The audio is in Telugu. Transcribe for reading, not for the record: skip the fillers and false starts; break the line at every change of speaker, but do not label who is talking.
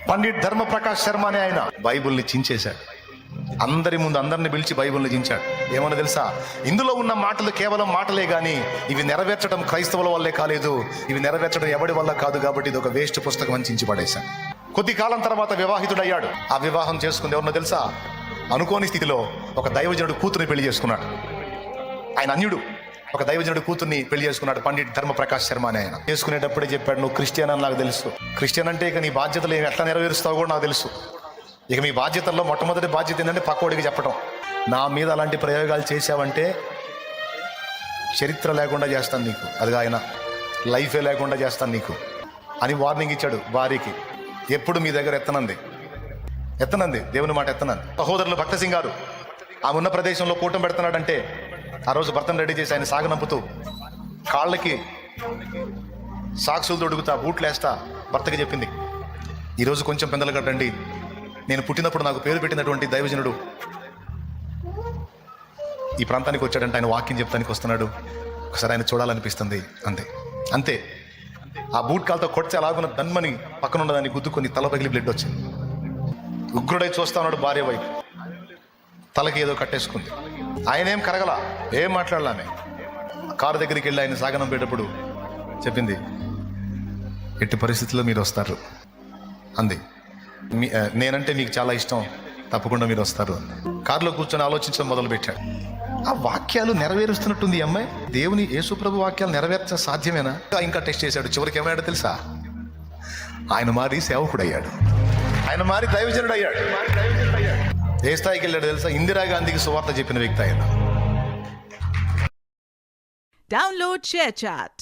పండిట్ ధర్మప్రకాష్ శర్మ అనే ఆయన బైబిల్ని చించేశాడు. అందరి ముందు అందరిని పిలిచి బైబిల్ని చించాడు. ఏమన్నా తెలుసా? ఇందులో ఉన్న మాటలు కేవలం మాటలే గాని ఇవి నెరవేర్చడం క్రైస్తవుల వల్లే కాలేదు, ఇవి నెరవేర్చడం ఎవడి వల్ల కాదు, కాబట్టి ఇది ఒక వేస్ట్ పుస్తకం అని చించి పడేశాడు. కొద్ది కాలం తర్వాత వివాహితుడయ్యాడు. ఆ వివాహం చేసుకుంది ఎవరన్నా తెలుసా? అనుకోని స్థితిలో ఒక దైవజనుడు కూతుర్ని పెళ్లి చేసుకున్నాడు. ఆయన అన్యుడు. ఒక దైవజనుడు కూతుర్ని పెళ్లి చేసుకున్నాడు. పండిట్ ధర్మప్రకాష్ శర్మ అని ఆయన. చేసుకునేటప్పుడే చెప్పాడు, నువ్వు క్రిస్టియన్ అని నాకు తెలుసు. క్రిస్టియన్ అంటే ఇక నీ బాధ్యతలు ఏమి ఎట్లా నెరవేరుస్తావు కూడా నాకు తెలుసు. ఇక మీ బాధ్యతల్లో మొట్టమొదటి బాధ్యత ఏంటంటే పక్కోడికి చెప్పడం. నా మీద అలాంటి ప్రయోగాలు చేశావంటే చరిత్ర లేకుండా చేస్తాను నీకు, అది ఆయన లైఫే లేకుండా చేస్తాను నీకు అని వార్నింగ్ ఇచ్చాడు భార్యకి. ఎప్పుడు మీ దగ్గర ఎత్తనంది దేవుని మాట ఎత్తనంది. సహోదరులు భక్త సింగ్ గారు ఆమె ఉన్న ప్రదేశంలో కూటం పెడుతున్నాడంటే ఆ రోజు భర్తను రెడీ చేసి ఆయన సాగనంపుతూ కాళ్ళకి సాక్సులు తొడుగుతా బూట్లు వేస్తా భర్తకి చెప్పింది, ఈరోజు కొంచెం పెందలు కట్టండి, నేను పుట్టినప్పుడు నాకు పేరు పెట్టినటువంటి దైవజనుడు ఈ ప్రాంతానికి వచ్చాడంటే ఆయన వాక్యం చెప్తానికి వస్తున్నాడు, ఒకసారి ఆయన చూడాలనిపిస్తుంది. అంతే ఆ బూట్ కాల్తో కొడితే అలాగున్న దన్మని పక్కన ఉన్నదాన్ని గుద్దుకొని తల పగిలి బ్లడ్ వచ్చింది. ఉగ్రుడై చూస్తా ఉన్నాడు భార్య వైపు. తలకి ఏదో కట్టేసుకుంది. ఆయన ఏం కరగల, ఏం మాట్లాడలామే. కారు దగ్గరికి వెళ్ళి ఆయన సాగనంపేటప్పుడు చెప్పింది, ఎట్టి పరిస్థితుల్లో మీరు వస్తారు అంది. నేనంటే మీకు చాలా ఇష్టం, తప్పకుండా మీరు వస్తారు. కారులో కూర్చొని ఆలోచించడం మొదలుపెట్టాడు. ఆ వాక్యాలు నెరవేరుస్తున్నట్టుంది ఈ అమ్మాయి. దేవుని యేసుప్రభు వాక్యాలు నెరవేర్చ సాధ్యమేనా? ఇంకా టెస్ట్ చేశాడు. చివరికి ఏమయ్యాడో తెలుసా? ఆయన మారి సేవకుడయ్యాడు, ఆయన మారి దైవజనుడు అయ్యాడు. ఏ స్థాయికి వెళ్ళాడు తెలుసా? ఇందిరాగాంధీకి సువార్త చెప్పిన వ్యక్తి ఆయన.
Download ShareChat.